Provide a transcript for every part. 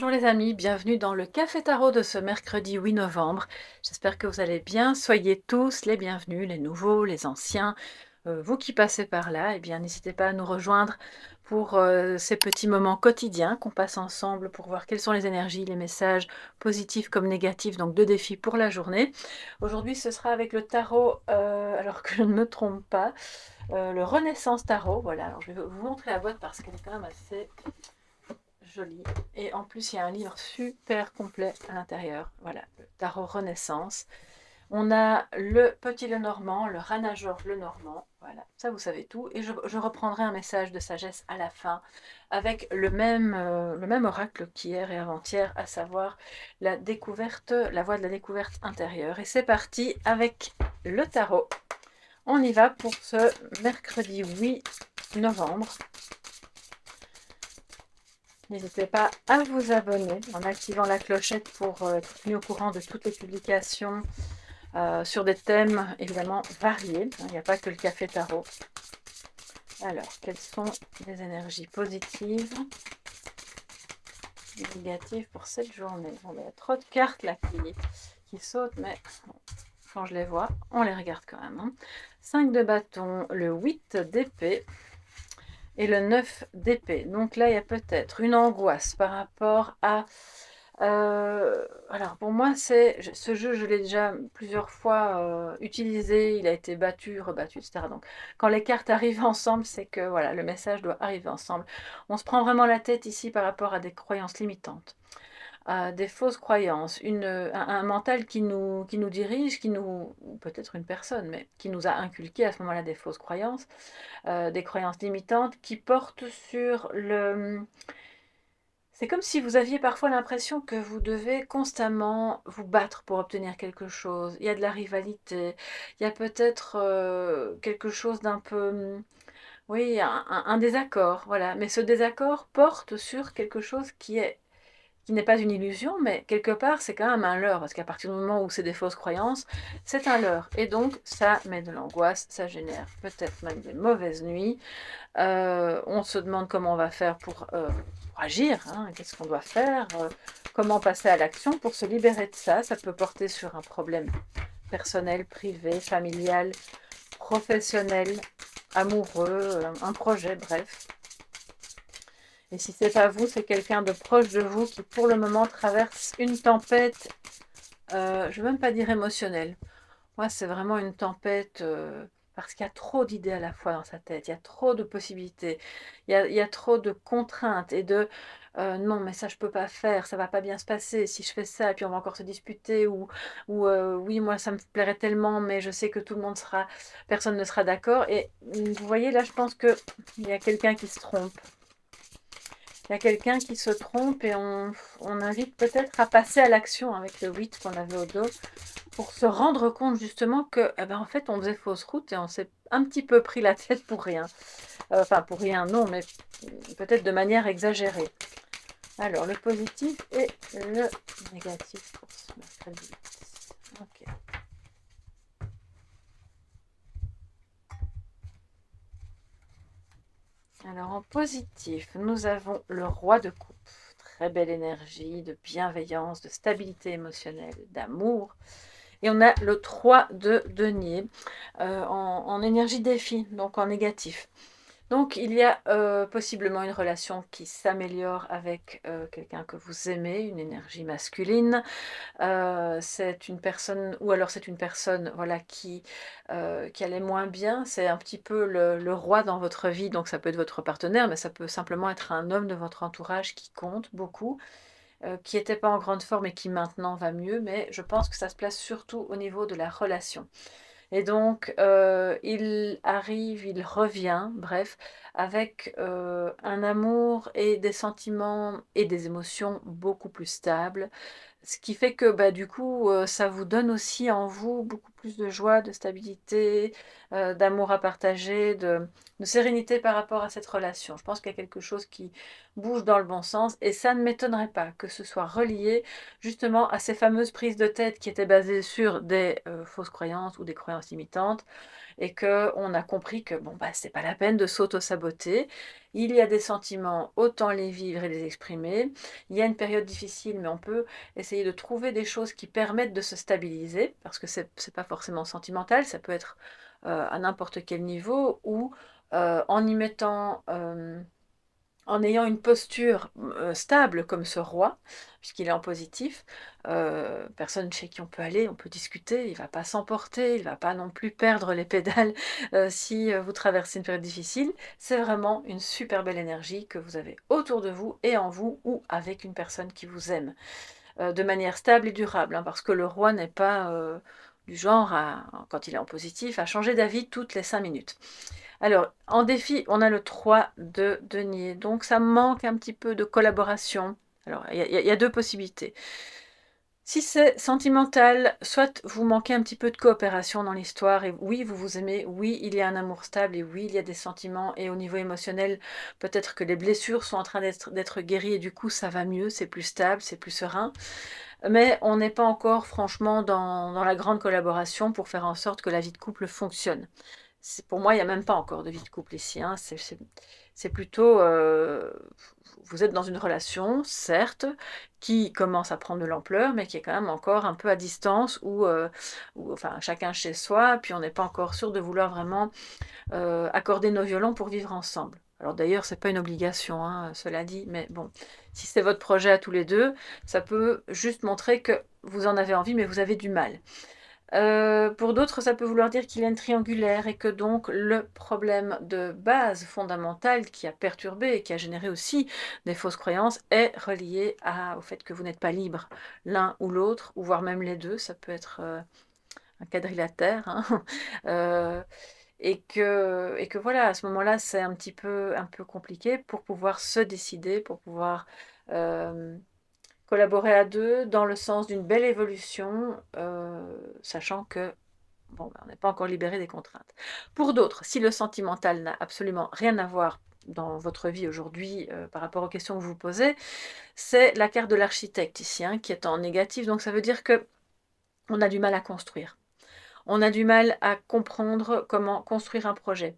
Bonjour les amis, bienvenue dans le Café Tarot de ce mercredi 8 novembre. J'espère que vous allez bien. Soyez tous les bienvenus, les nouveaux, les anciens. Vous qui passez par là, eh bien n'hésitez pas à nous rejoindre pour ces petits moments quotidiens qu'on passe ensemble pour voir quelles sont les énergies, les messages positifs comme négatifs, donc deux défis pour la journée. Aujourd'hui ce sera avec le tarot, alors que je ne me trompe pas, le Renaissance Tarot. Voilà, alors je vais vous montrer la boîte parce qu'elle est quand même assez joli. Et en plus, il y a un livre super complet à l'intérieur. Voilà, le Tarot Renaissance. On a le Petit Lenormand, le Ranageur Lenormand. Voilà, ça vous savez tout. Et je reprendrai un message de sagesse à la fin avec le même oracle qu'hier et avant-hier, à savoir la découverte, la voie de la découverte intérieure. Et c'est parti avec le tarot. On y va pour ce mercredi 8 novembre. N'hésitez pas à vous abonner en activant la clochette pour être tenu au courant de toutes les publications sur des thèmes évidemment variés. Il n'y a pas que le café tarot. Alors, quelles sont les énergies positives et négatives pour cette journée? Bon, il y a trop de cartes là qui sautent, mais quand je les vois, on les regarde quand même. Hein. 5 de bâton, le 8 d'épée et le 9 d'épée. Donc là, il y a peut-être une angoisse par rapport à... alors pour moi, ce jeu, je l'ai déjà plusieurs fois utilisé, il a été battu, rebattu, etc. Donc quand les cartes arrivent ensemble, c'est que voilà, le message doit arriver ensemble. On se prend vraiment la tête ici par rapport à des croyances limitantes, à des fausses croyances, un mental qui nous dirige, ou peut-être une personne, mais qui nous a inculqué à ce moment-là des fausses croyances, des croyances limitantes qui portent sur le... C'est comme si vous aviez parfois l'impression que vous devez constamment vous battre pour obtenir quelque chose. Il y a de la rivalité, il y a peut-être quelque chose d'un peu... Oui, un désaccord, voilà. Mais ce désaccord porte sur quelque chose qui n'est pas une illusion, mais quelque part, c'est quand même un leurre, parce qu'à partir du moment où c'est des fausses croyances, c'est un leurre. Et donc, ça met de l'angoisse, ça génère peut-être même des mauvaises nuits. On se demande comment on va faire pour agir, hein, qu'est-ce qu'on doit faire, comment passer à l'action pour se libérer de ça. Ça peut porter sur un problème personnel, privé, familial, professionnel, amoureux, un projet, bref. Et si c'est pas vous, c'est quelqu'un de proche de vous qui pour le moment traverse une tempête, je ne veux même pas dire émotionnelle. Moi, c'est vraiment une tempête parce qu'il y a trop d'idées à la fois dans sa tête, il y a trop de possibilités, il y a trop de contraintes et de non, mais ça je peux pas faire, ça va pas bien se passer si je fais ça, et puis on va encore se disputer, ou oui, moi ça me plairait tellement, mais je sais que personne ne sera d'accord. Et vous voyez, là, je pense qu'il y a quelqu'un qui se trompe. Il y a quelqu'un qui se trompe et on invite peut-être à passer à l'action avec le 8 qu'on avait au dos pour se rendre compte justement que, eh ben, en fait, on faisait fausse route et on s'est un petit peu pris la tête pour rien. Enfin, pour rien, non, mais peut-être de manière exagérée. Alors, le positif et le négatif pour ce mercredi. Ok. Alors, en positif, nous avons le roi de coupe. Très belle énergie, de bienveillance, de stabilité émotionnelle, d'amour. Et on a le 3 de denier en énergie défi, donc en négatif. Donc il y a possiblement une relation qui s'améliore avec quelqu'un que vous aimez, une énergie masculine. C'est une personne, ou alors c'est une personne voilà, qui allait moins bien. C'est un petit peu le roi dans votre vie, donc ça peut être votre partenaire, mais ça peut simplement être un homme de votre entourage qui compte beaucoup, qui n'était pas en grande forme et qui maintenant va mieux, mais je pense que ça se place surtout au niveau de la relation. Et donc, il arrive, il revient, bref, avec un amour et des sentiments et des émotions beaucoup plus stables. Ce qui fait que bah, du coup, ça vous donne aussi en vous beaucoup plus de joie, de stabilité, d'amour à partager, de sérénité par rapport à cette relation. Je pense qu'il y a quelque chose qui bouge dans le bon sens et ça ne m'étonnerait pas que ce soit relié justement à ces fameuses prises de tête qui étaient basées sur des fausses croyances ou des croyances limitantes et qu'on a compris que bon, bah, c'est pas la peine de s'auto-saboter. Il y a des sentiments, autant les vivre et les exprimer. Il y a une période difficile, mais on peut essayer de trouver des choses qui permettent de se stabiliser, parce que c'est pas forcément sentimental, ça peut être à n'importe quel niveau, ou en y mettant en ayant une posture stable comme ce roi, puisqu'il est en positif, personne chez qui on peut aller, on peut discuter, il ne va pas s'emporter, il ne va pas non plus perdre les pédales si vous traversez une période difficile. C'est vraiment une super belle énergie que vous avez autour de vous et en vous ou avec une personne qui vous aime, de manière stable et durable, hein, parce que le roi n'est pas du genre, quand il est en positif, à changer d'avis toutes les 5 minutes. Alors, en défi, on a le 3 de denier, donc ça manque un petit peu de collaboration. Alors, il y a 2 possibilités. Si c'est sentimental, soit vous manquez un petit peu de coopération dans l'histoire, et oui, vous vous aimez, oui, il y a un amour stable, et oui, il y a des sentiments, et au niveau émotionnel, peut-être que les blessures sont en train d'être guéries, et du coup, ça va mieux, c'est plus stable, c'est plus serein. Mais on n'est pas encore, franchement, dans la grande collaboration pour faire en sorte que la vie de couple fonctionne. Pour moi, il n'y a même pas encore de vie de couple ici, hein. C'est plutôt, vous êtes dans une relation, certes, qui commence à prendre de l'ampleur, mais qui est quand même encore un peu à distance, ou enfin, chacun chez soi, puis on n'est pas encore sûr de vouloir vraiment accorder nos violons pour vivre ensemble. Alors d'ailleurs, c'est pas une obligation, hein, cela dit, mais bon, si c'est votre projet à tous les deux, ça peut juste montrer que vous en avez envie, mais vous avez du mal. Pour d'autres, ça peut vouloir dire qu'il y a une triangulaire et que donc le problème de base fondamental qui a perturbé et qui a généré aussi des fausses croyances est relié au fait que vous n'êtes pas libre, l'un ou l'autre, ou voire même les deux. Ça peut être un quadrilatère, hein. Euh, et que voilà, à ce moment-là, c'est un peu compliqué pour pouvoir se décider, pour pouvoir euh, collaborer à deux dans le sens d'une belle évolution, sachant que bon, ben, on n'est pas encore libéré des contraintes. Pour d'autres, si le sentimental n'a absolument rien à voir dans votre vie aujourd'hui par rapport aux questions que vous posez, c'est la carte de l'architecte ici, hein, qui est en négatif. Donc ça veut dire que on a du mal à construire. On a du mal à comprendre comment construire un projet,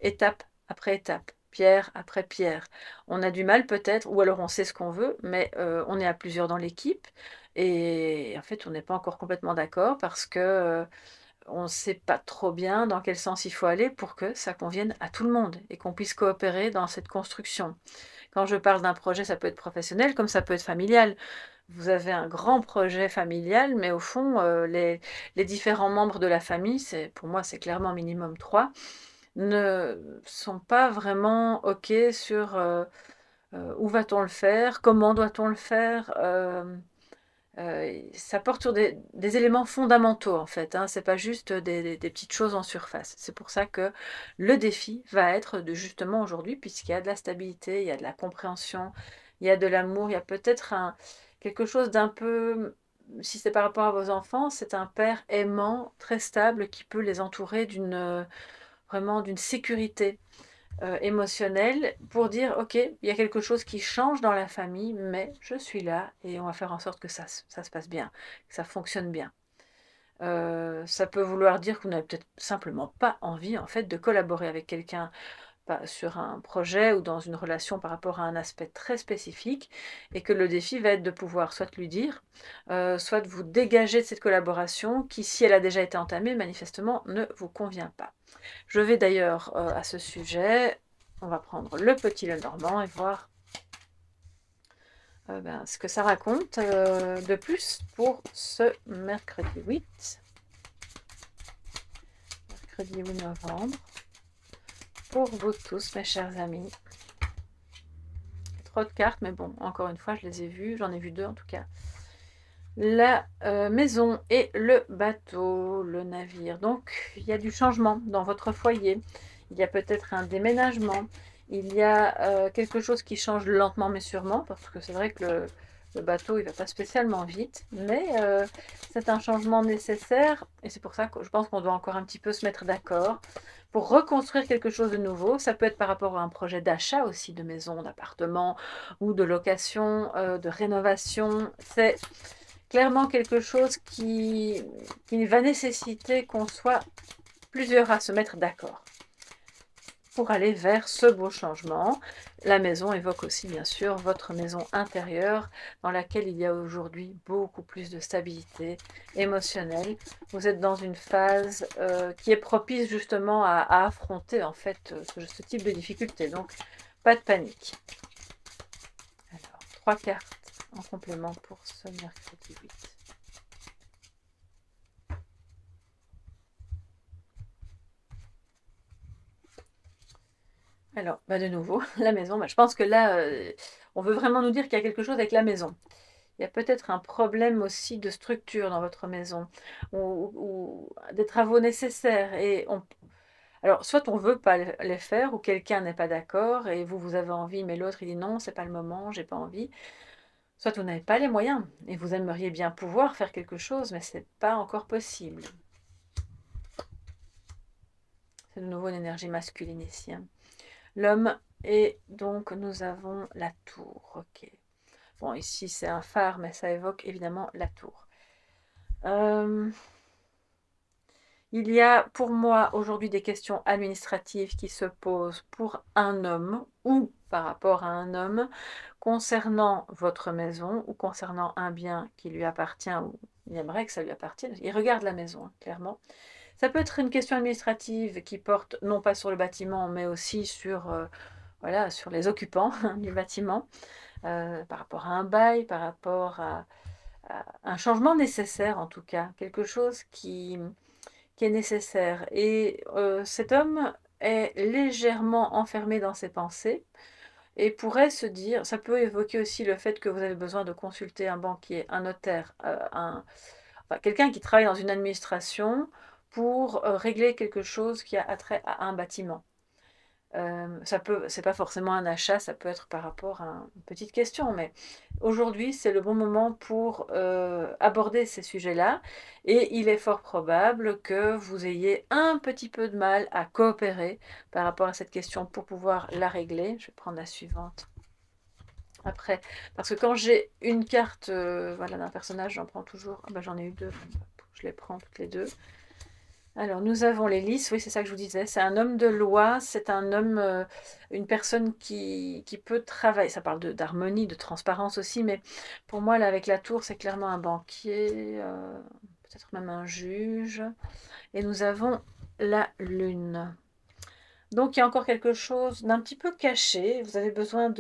étape après étape, pierre après pierre. On a du mal peut-être, ou alors on sait ce qu'on veut, mais on est à plusieurs dans l'équipe, et en fait on n'est pas encore complètement d'accord parce que on ne sait pas trop bien dans quel sens il faut aller pour que ça convienne à tout le monde et qu'on puisse coopérer dans cette construction. Quand je parle d'un projet, ça peut être professionnel comme ça peut être familial. Vous avez un grand projet familial, mais au fond, les différents membres de la famille, pour moi, c'est clairement minimum 3, ne sont pas vraiment OK sur où va-t-on le faire, comment doit-on le faire. Ça porte sur des éléments fondamentaux, en fait, hein. C'est pas juste des petites choses en surface. C'est pour ça que le défi va être de justement aujourd'hui, puisqu'il y a de la stabilité, il y a de la compréhension, il y a de l'amour, il y a peut-être quelque chose d'un peu, si c'est par rapport à vos enfants, c'est un père aimant, très stable, qui peut les entourer vraiment d'une sécurité émotionnel pour dire ok, il y a quelque chose qui change dans la famille, mais je suis là et on va faire en sorte que ça se passe bien, que ça fonctionne bien. Ça peut vouloir dire que vous n'avez peut-être simplement pas envie en fait de collaborer avec quelqu'un sur un projet ou dans une relation par rapport à un aspect très spécifique, et que le défi va être de pouvoir soit lui dire, soit de vous dégager de cette collaboration qui, si elle a déjà été entamée, manifestement ne vous convient pas. Je vais d'ailleurs à ce sujet, on va prendre le petit Lenormand et voir ce que ça raconte de plus pour ce mercredi 8 novembre, pour vous tous mes chers amis. Trop de cartes, mais bon, encore une fois, je les ai vues, j'en ai vu 2 en tout cas. La maison et le bateau, le navire. Donc, il y a du changement dans votre foyer. Il y a peut-être un déménagement. Il y a quelque chose qui change lentement mais sûrement, parce que c'est vrai que le bateau, il ne va pas spécialement vite. Mais c'est un changement nécessaire, et c'est pour ça que je pense qu'on doit encore un petit peu se mettre d'accord pour reconstruire quelque chose de nouveau. Ça peut être par rapport à un projet d'achat aussi, de maison, d'appartement, ou de location, de rénovation. C'est clairement quelque chose qui va nécessiter qu'on soit plusieurs à se mettre d'accord pour aller vers ce beau changement. La maison évoque aussi bien sûr votre maison intérieure dans laquelle il y a aujourd'hui beaucoup plus de stabilité émotionnelle. Vous êtes dans une phase qui est propice justement à affronter en fait ce type de difficulté. Donc pas de panique. Alors 3 cartes en complément pour ce mercredi 8. Alors, bah de nouveau, la maison, bah je pense que là, on veut vraiment nous dire qu'il y a quelque chose avec la maison. Il y a peut-être un problème aussi de structure dans votre maison ou des travaux nécessaires et alors soit on veut pas les faire ou quelqu'un n'est pas d'accord et vous avez envie mais l'autre il dit: «Non, c'est pas le moment, j'ai pas envie». Soit vous n'avez pas les moyens et vous aimeriez bien pouvoir faire quelque chose mais c'est pas encore possible. C'est de nouveau une énergie masculine ici, hein. L'homme et donc nous avons la tour, OK. Bon ici c'est un phare mais ça évoque évidemment la tour. Il y a pour moi aujourd'hui des questions administratives qui se posent pour un homme ou par rapport à un homme concernant votre maison ou concernant un bien qui lui appartient ou il aimerait que ça lui appartienne. Il regarde la maison, hein, clairement. Ça peut être une question administrative qui porte non pas sur le bâtiment mais aussi sur, voilà, sur les occupants du bâtiment, par rapport à un bail, par rapport à un changement nécessaire en tout cas, quelque chose qui est nécessaire. Et cet homme est légèrement enfermé dans ses pensées et pourrait se dire, ça peut évoquer aussi le fait que vous avez besoin de consulter un banquier, un notaire, enfin, quelqu'un qui travaille dans une administration pour régler quelque chose qui a attrait à un bâtiment. C'est pas forcément un achat, ça peut être par rapport à une petite question, mais aujourd'hui, c'est le bon moment pour aborder ces sujets-là et il est fort probable que vous ayez un petit peu de mal à coopérer par rapport à cette question pour pouvoir la régler. Je vais prendre la suivante après, parce que quand j'ai une carte voilà, d'un personnage, j'en prends toujours, ah bah, j'en ai eu 2, je les prends toutes les 2. Alors, nous avons les lys, oui, c'est ça que je vous disais. C'est un homme de loi, c'est un homme, une personne qui peut travailler. Ça parle d'harmonie, de transparence aussi, mais pour moi, là, avec la tour, c'est clairement un banquier, peut-être même un juge. Et nous avons la lune. Donc, il y a encore quelque chose d'un petit peu caché. Vous avez besoin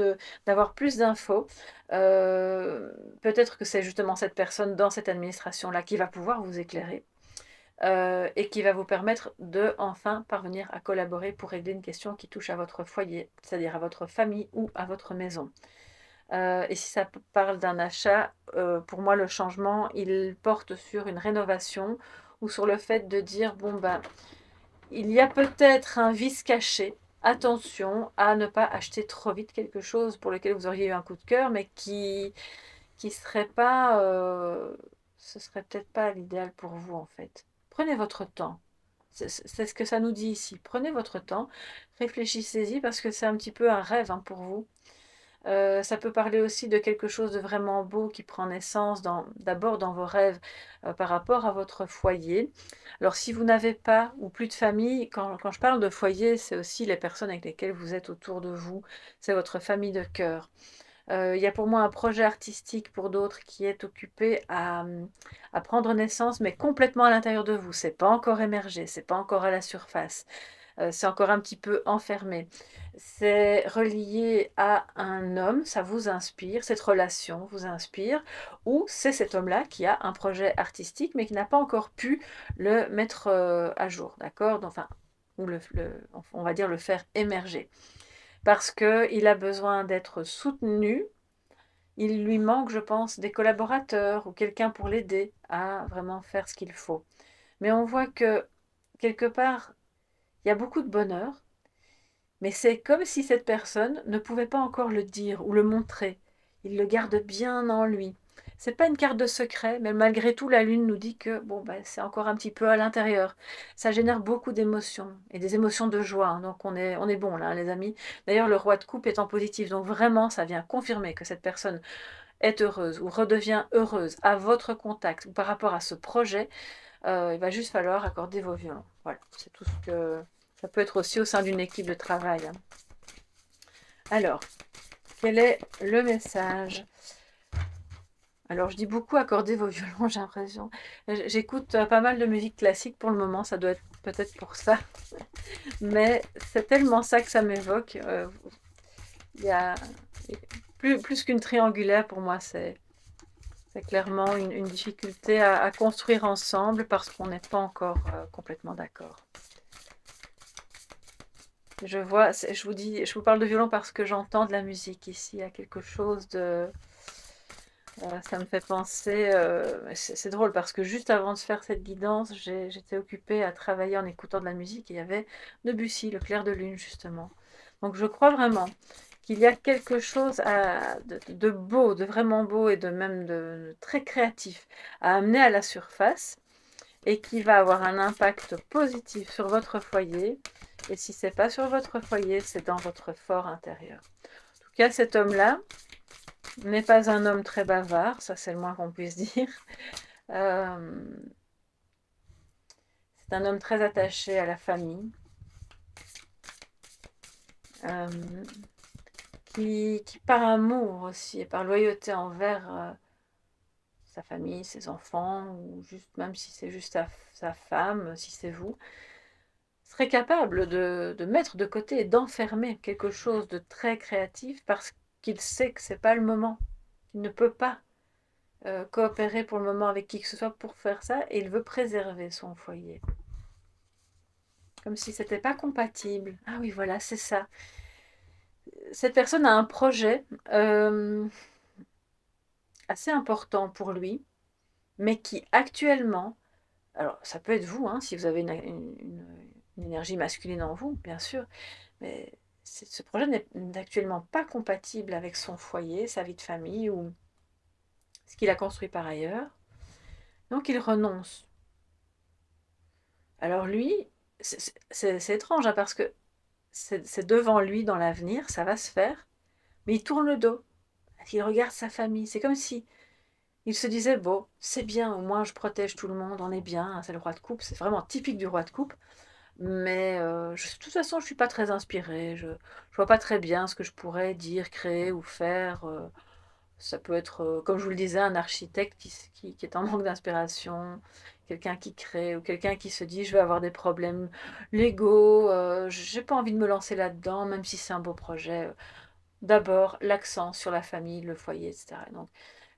d'avoir plus d'infos. Peut-être que c'est justement cette personne dans cette administration-là qui va pouvoir vous éclairer. Et qui va vous permettre de enfin parvenir à collaborer pour régler une question qui touche à votre foyer, c'est-à-dire à votre famille ou à votre maison. Et si ça parle d'un achat, pour moi le changement, il porte sur une rénovation ou sur le fait de dire: «Bon ben, il y a peut-être un vice caché. Attention à ne pas acheter trop vite quelque chose pour lequel vous auriez eu un coup de cœur, mais qui serait pas, ce serait peut-être pas l'idéal pour vous, en fait. Prenez votre temps. C'est ce que ça nous dit ici. Prenez votre temps, réfléchissez-y parce que c'est un petit peu un rêve, hein, pour vous. Ça peut parler aussi de quelque chose de vraiment beau qui prend naissance d'abord dans vos rêves, par rapport à votre foyer. Alors si vous n'avez pas ou plus de famille, quand je parle de foyer, c'est aussi les personnes avec lesquelles vous êtes autour de vous, c'est votre famille de cœur. Il y a pour moi un projet artistique pour d'autres qui est occupé à prendre naissance, mais complètement à l'intérieur de vous. C'est pas encore émergé, c'est pas encore à la surface, c'est encore un petit peu enfermé. C'est relié à un homme, ça vous inspire, cette relation vous inspire, ou c'est cet homme-là qui a un projet artistique, mais qui n'a pas encore pu le mettre, à jour, d'accord? Enfin, ou on va dire le faire émerger. Parce qu'il a besoin d'être soutenu. Il lui manque, je pense, des collaborateurs ou quelqu'un pour l'aider à vraiment faire ce qu'il faut. Mais on voit que, quelque part, il y a beaucoup de bonheur, mais c'est comme si cette personne ne pouvait pas encore le dire ou le montrer. Il le garde bien en lui. C'est pas une carte de secret, mais malgré tout, la lune nous dit que bon, bah, c'est encore un petit peu à l'intérieur. Ça génère beaucoup d'émotions et des émotions de joie, hein. Donc on est bon là, hein, les amis. D'ailleurs, le roi de coupe est en positif, donc vraiment, ça vient confirmer que cette personne est heureuse ou redevient heureuse à votre contact ou par rapport à ce projet, il va juste falloir accorder vos violons. Voilà, c'est tout ce que... Ça peut être aussi au sein d'une équipe de travail, hein. Alors, quel est le message? Alors, je dis beaucoup accorder vos violons, j'ai l'impression. J'écoute pas mal de musique classique pour le moment, ça doit être peut-être pour ça. Mais c'est tellement ça que ça m'évoque. Il y a plus qu'une triangulaire, pour moi, c'est clairement une difficulté à construire ensemble parce qu'on n'est pas encore complètement d'accord. Je vois, je vous dis, je vous parle de violon parce que j'entends de la musique ici. Il y a quelque chose de... ça me fait penser... c'est drôle parce que juste avant de faire cette guidance, j'étais occupée à travailler en écoutant de la musique et il y avait Debussy, le clair de lune, justement. Donc je crois vraiment qu'il y a quelque chose de beau, de vraiment beau et de même de très créatif à amener à la surface et qui va avoir un impact positif sur votre foyer. Et si c'est pas sur votre foyer, c'est dans votre fort intérieur. En tout cas, cet homme-là n'est pas un homme très bavard, ça c'est le moins qu'on puisse dire. C'est un homme très attaché à la famille, euh, qui par amour aussi et par loyauté envers sa famille, ses enfants, ou juste même si c'est juste sa femme, si c'est vous, serait capable de mettre de côté et d'enfermer quelque chose de très créatif parce qu'il sait que c'est pas le moment, qu'il ne peut pas coopérer pour le moment avec qui que ce soit pour faire ça, et il veut préserver son foyer. Comme si c'était pas compatible. Ah oui, voilà, c'est ça. Cette personne a un projet assez important pour lui, mais qui actuellement, alors ça peut être vous, hein, si vous avez une énergie masculine en vous, bien sûr, mais ce projet n'est actuellement pas compatible avec son foyer, sa vie de famille ou ce qu'il a construit par ailleurs. Donc il renonce. Alors lui, c'est étrange, hein, parce que c'est devant lui dans l'avenir, ça va se faire, mais il tourne le dos. Il regarde sa famille. C'est comme si il se disait, bon, c'est bien, au moins je protège tout le monde, on est bien, hein, c'est le roi de coupe, c'est vraiment typique du roi de coupe. Mais de toute façon, je ne suis pas très inspirée, je ne vois pas très bien ce que je pourrais dire, créer ou faire. Ça peut être, comme je vous le disais, un architecte qui est en manque d'inspiration, quelqu'un qui crée, ou quelqu'un qui se dit, je vais avoir des problèmes légaux, j'ai pas envie de me lancer là-dedans, même si c'est un beau projet. D'abord, l'accent sur la famille, le foyer, etc. Donc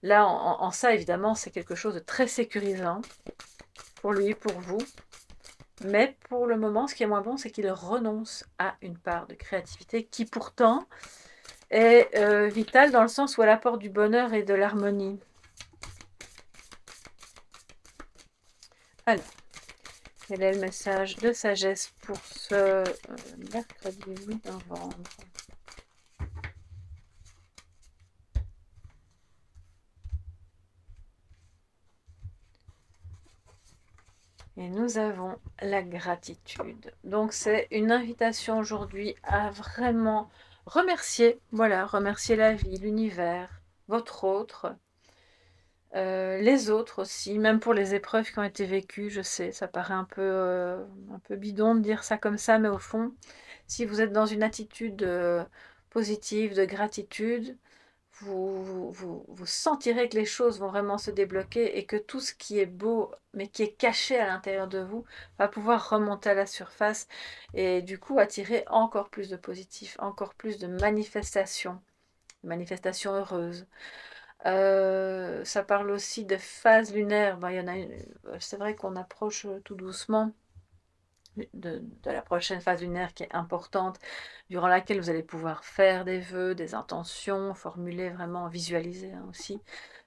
là, en ça, évidemment, c'est quelque chose de très sécurisant pour lui, pour vous. Mais pour le moment, ce qui est moins bon, c'est qu'il renonce à une part de créativité qui pourtant est vitale dans le sens où elle apporte du bonheur et de l'harmonie. Alors, quel est le message de sagesse pour ce mercredi 8 novembre? Et nous avons la gratitude. Donc c'est une invitation aujourd'hui à vraiment remercier, voilà, remercier la vie, l'univers, votre autre, les autres aussi, même pour les épreuves qui ont été vécues. Je sais, ça paraît un peu bidon de dire ça comme ça, mais au fond, si vous êtes dans une attitude positive, de gratitude, vous sentirez que les choses vont vraiment se débloquer et que tout ce qui est beau, mais qui est caché à l'intérieur de vous, va pouvoir remonter à la surface et du coup attirer encore plus de positif, encore plus de manifestations heureuses. Ça parle aussi de phases lunaires. Ben, il y en a c'est vrai qu'on approche tout doucement de la prochaine phase lunaire qui est importante, durant laquelle vous allez pouvoir faire des vœux, des intentions, formuler vraiment, visualiser aussi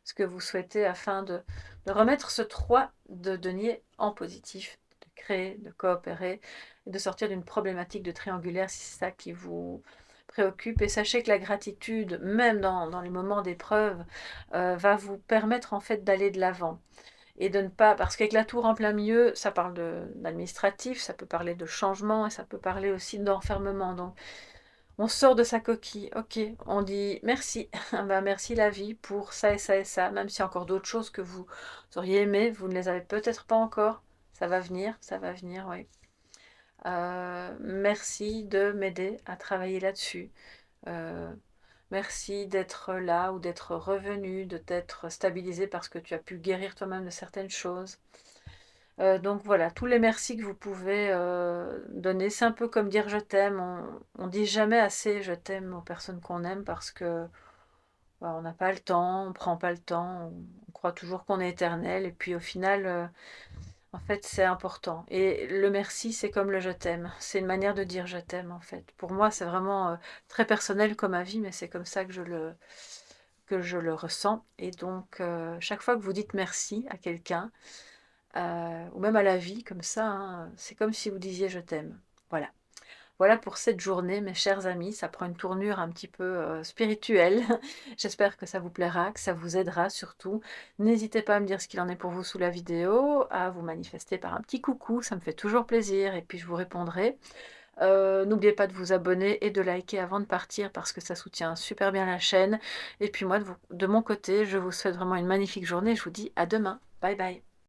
ce que vous souhaitez afin de remettre ce 3 de denier en positif, de créer, de coopérer, et de sortir d'une problématique de triangulaire si c'est ça qui vous préoccupe. Et sachez que la gratitude, même dans les moments d'épreuve, va vous permettre en fait d'aller de l'avant et de ne pas, parce qu'avec la tour en plein milieu, ça parle d'administratif, ça peut parler de changement et ça peut parler aussi d'enfermement. Donc On sort de sa coquille, ok, on dit merci, ben merci la vie pour ça et ça et ça, même s'il y a encore d'autres choses que vous auriez aimé, vous ne les avez peut-être pas encore, ça va venir, oui. Merci de m'aider à travailler là-dessus. Euh, Merci d'être là ou d'être revenu, de t'être stabilisé parce que tu as pu guérir toi-même de certaines choses. Donc voilà, tous les merci que vous pouvez donner, c'est un peu comme dire je t'aime. On dit jamais assez je t'aime aux personnes qu'on aime parce que bah, on n'a pas le temps, on prend pas le temps, on croit toujours qu'on est éternel et puis au final, en fait, c'est important. Et le merci, c'est comme le je t'aime. C'est une manière de dire je t'aime en fait. Pour moi, c'est vraiment très personnel comme avis, mais c'est comme ça que je le ressens. Et donc, chaque fois que vous dites merci à quelqu'un, ou même à la vie, comme ça, hein, c'est comme si vous disiez je t'aime. Voilà. Voilà pour cette journée, mes chers amis. Ça prend une tournure un petit peu spirituelle. J'espère que ça vous plaira, que ça vous aidera surtout. N'hésitez pas à me dire ce qu'il en est pour vous sous la vidéo, à vous manifester par un petit coucou, ça me fait toujours plaisir et puis je vous répondrai. N'oubliez pas de vous abonner et de liker avant de partir parce que ça soutient super bien la chaîne. Et puis moi, de mon côté, je vous souhaite vraiment une magnifique journée. Je vous dis à demain. Bye bye.